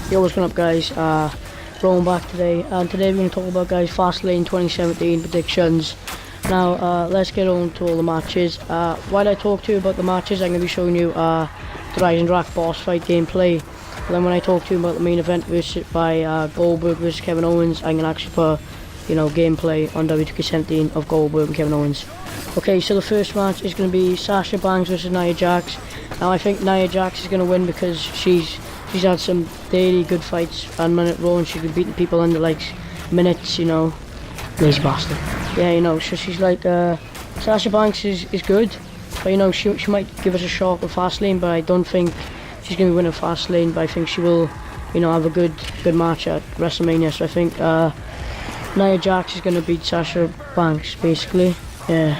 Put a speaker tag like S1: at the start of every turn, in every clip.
S1: Yo, what's going up, guys? Rolling back today, and today we're going to talk about, guys, FastLane 2017 predictions. Now, let's get on to all the matches. While I talk to you about the matches, I'm going to be showing you the Rise and Drac boss fight gameplay. And then when I talk to you about the main event by Goldberg versus Kevin Owens, I'm going to actually put, gameplay on W2K17 of Goldberg and Kevin Owens. Okay, so the first match is going to be Sasha Banks versus Nia Jax. Now, I think Nia Jax is going to win because she's had some daily good fights on Minute Raw, and she's been beating people under like minutes, lazy bastard. Yeah, so she's like, Sasha Banks is good, but she might give us a shot with FastLane, but I don't think she's going to be winning FastLane, but I think she will, have a good match at WrestleMania. So I think Nia Jax is going to beat Sasha Banks, basically. Yeah,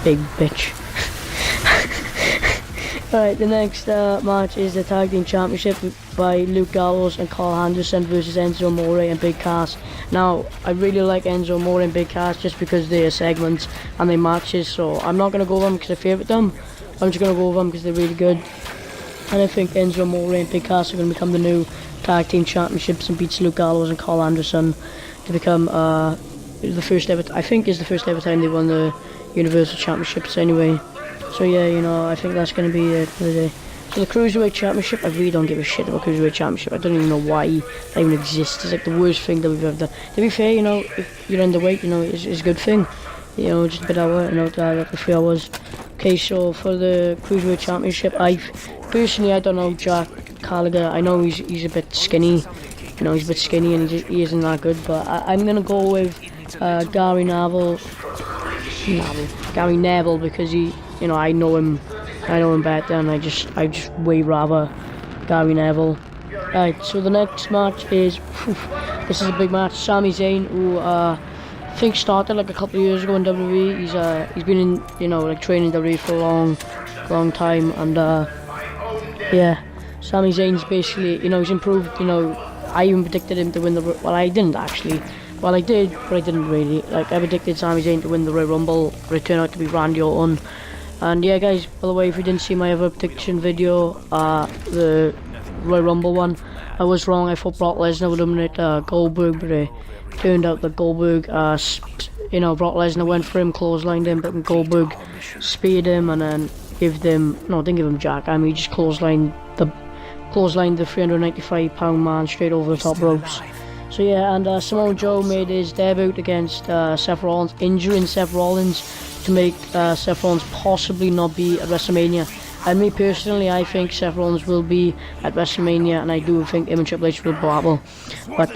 S1: big bitch. Alright, the next match is the Tag Team Championship by Luke Gallows and Carl Anderson versus Enzo Amore and Big Cass. Now, I really like Enzo Amore and Big Cass just because they're segments and they matches, so I'm not going to go with them because I favourite them. I'm just going to go with them because they're really good. And I think Enzo Amore and Big Cass are going to become the new Tag Team Championships and beats Luke Gallows and Carl Anderson to become the first ever time they won the Universal Championships anyway. So yeah, I think that's going to be it for the day. So the Cruiserweight Championship, I really don't give a shit about Cruiserweight Championship. I don't even know why that even exists. It's like the worst thing that we've ever done. To be fair, if you're underweight, it's a good thing. Just a bit hour, like the 3 hours. Okay, so for the Cruiserweight Championship, I don't know Jack Gallagher. I know he's a bit skinny. He's a bit skinny and he isn't that good. But I'm going to go with Gary Neville because I know him better, and I just way rather Gary Neville. Right, so the next match is, this is a big match. Sami Zayn, who I think started like a couple of years ago in WWE. He's been in training WWE for a long time, and yeah, Sami Zayn's basically he's improved. I even predicted him to win the. Well, I didn't actually. Well, I did, but I didn't really. Like, I predicted Sami Zayn to win the Royal Rumble, but it turned out to be Randy Orton. And yeah, guys, by the way, if you didn't see my other prediction video, the Royal Rumble one, I was wrong. I thought Brock Lesnar would eliminate Goldberg, but it turned out that Goldberg, Brock Lesnar went for him, clotheslined him, but Goldberg speared him and then didn't give him jack. He just clotheslined the 395-pound man straight over the top ropes. So yeah, and Samoa Joe made his debut against Seth Rollins, injuring Seth Rollins to make Seth Rollins possibly not be at WrestleMania. And me personally, I think Seth Rollins will be at WrestleMania, and I do think him and Triple H will battle. But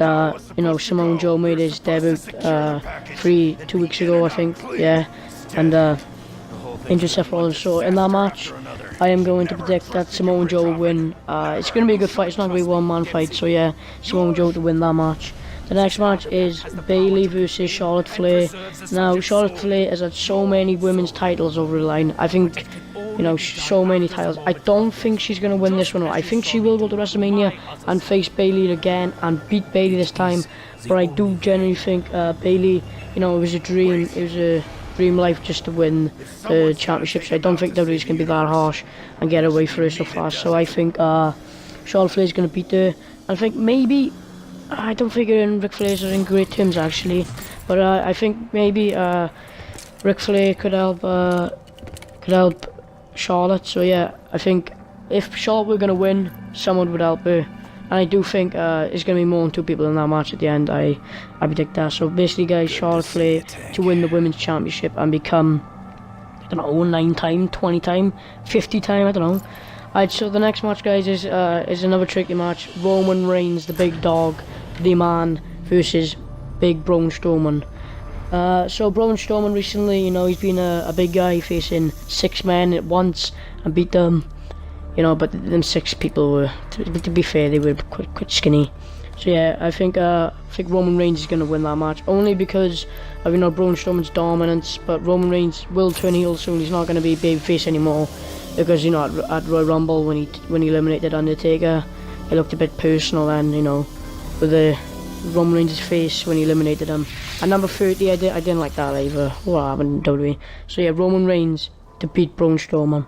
S1: Samoa Joe made his debut 2 weeks ago, I think, yeah, and injured Seth Rollins. So in that match, I am going to predict that Samoa Joe will win. It's going to be a good fight. It's not going to be a one-man fight. So yeah, Samoa Joe to win that match. The next match is Bayley versus Charlotte Flair. Now, Charlotte Flair has had so many women's titles over the line. I think, so many titles. I don't think she's going to win this one. I think she will go to WrestleMania and face Bayley again and beat Bayley this time. But I do genuinely think Bayley, it was a dream. It was a dream life just to win the championship. So I don't think WWE's going to be that harsh and get away for her so fast. So I think Charlotte Flair's going to beat her. I think maybe, I don't think her and Ric Flair are in great terms actually, but I think maybe Ric Flair could help Charlotte. So yeah, I think if Charlotte were going to win, someone would help her. And I do think it's going to be more than 2 people in that match at the end. I predict that. So basically, guys, Charlotte Flair to win the Women's Championship and become, 9-time, 20-time, 50-time, I don't know. Alright, so the next match, guys, is another tricky match. Roman Reigns, the big dog, the man, versus Big Braun Strowman. So Braun Strowman recently, he's been a big guy facing 6 men at once and beat them. But them 6 people were, to be fair, they were quite skinny. So yeah, I think Roman Reigns is going to win that match, only because of Braun Strowman's dominance. But Roman Reigns will turn heel soon. He's not going to be babyface anymore, because at Royal Rumble when he eliminated Undertaker, it looked a bit personal then, with the Roman Reigns' face when he eliminated him. And number 30, I didn't like that either. What happened in WWE? So yeah, Roman Reigns to beat Braun Strowman.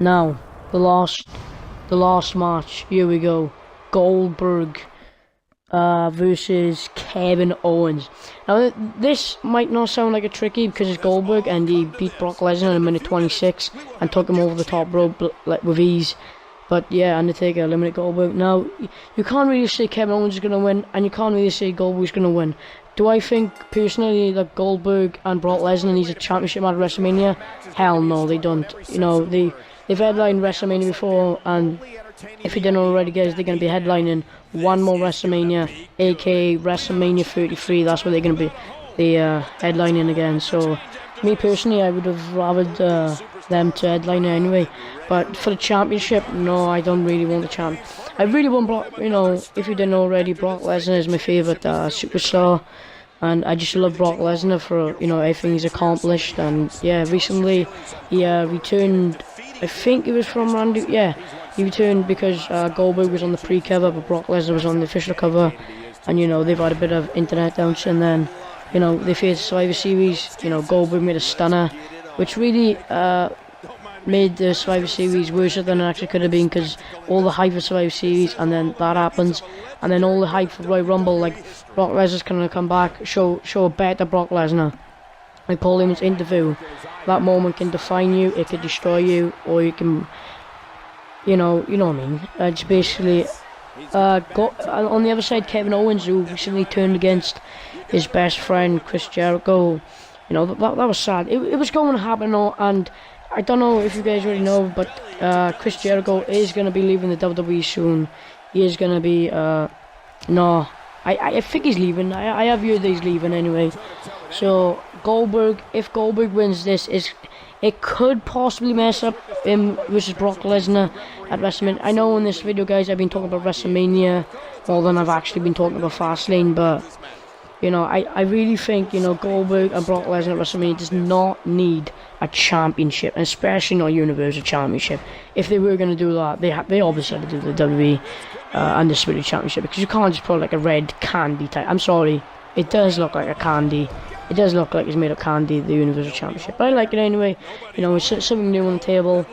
S1: Now, the last match, here we go. Goldberg versus Kevin Owens. Now this might not sound like a tricky because it's Goldberg and he beat Brock Lesnar in a minute 26 and took him over the top rope with ease. But yeah, Undertaker eliminated Goldberg. Now you can't really say Kevin Owens is gonna win, and you can't really say Goldberg's gonna win. Do I think personally that Goldberg and Brock Lesnar needs a championship at WrestleMania? Hell no, they don't. You know, they've headlined WrestleMania before, and if you didn't already, guys, they're going to be headlining one more WrestleMania, aka WrestleMania 33. That's where they're going to be headlining again. So, me personally, I would have rather them to headline it anyway. But for the championship, no, I don't really want the champ. I really want Brock. You know, if you didn't already, Brock Lesnar is my favorite superstar, and I just love Brock Lesnar for everything he's accomplished. And yeah, recently he returned. I think it was from Randy. Yeah, he returned because Goldberg was on the pre-cover, but Brock Lesnar was on the official cover. And they've had a bit of internet downs, and then they faced Survivor Series. Goldberg made a stunner, which really made the Survivor Series worse than it actually could have been, because all the hype for Survivor Series, and then that happens, and then all the hype for Royal Rumble, like Brock Lesnar's gonna come back, show a better Brock Lesnar. Like Paul Heyman's interview, that moment can define you, it could destroy you, or you can, you know what I mean. It's basically on the other side, Kevin Owens, who recently turned against his best friend Chris Jericho. That was sad. It was going to happen, and I don't know if you guys already know, but Chris Jericho is going to be leaving the WWE soon. He is going to be, no, I think he's leaving. I have heard that he's leaving anyway. So, Goldberg, if Goldberg wins this, it could possibly mess up him versus Brock Lesnar at WrestleMania. I know in this video, guys, I've been talking about WrestleMania more than I've actually been talking about FastLane, but I really think, Goldberg and Brock Lesnar at WrestleMania does not need a championship, and especially not a Universal Championship. If they were going to do that, they obviously had to do the WWE Undisputed Championship, because you can't just put like a red candy type. I'm sorry, it does look like a candy. It does look like it's made of candy, the Universal Championship. But I like it anyway. It's something new on the table.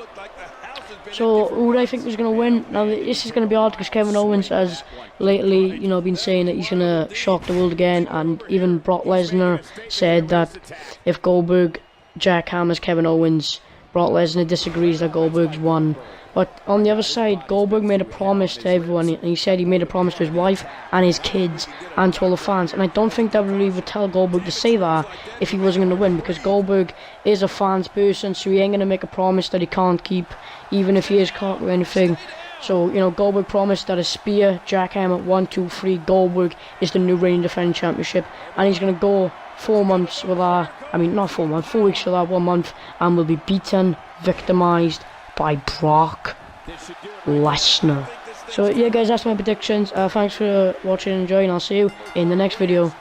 S1: So, who do I think is going to win? Now, this is going to be hard because Kevin Owens has lately, been saying that he's going to shock the world again. And even Brock Lesnar said that if Goldberg jackhammers Kevin Owens, Brock Lesnar disagrees that Goldberg's won. But on the other side, Goldberg made a promise to everyone, and he said he made a promise to his wife and his kids and to all the fans. And I don't think WWE would tell Goldberg to say that if he wasn't going to win, because Goldberg is a fans person, so he ain't going to make a promise that he can't keep, even if he is caught with anything. So, Goldberg promised that a spear, jackhammer, 1, 2, 3, Goldberg is the new reigning defending championship, and he's going to go 4 months with that. I mean, not 4 months, 4 weeks with that, 1 month, and will be beaten, victimized by Brock Lesnar. So yeah, guys, that's my predictions. Thanks for watching and enjoying. I'll see you in the next video.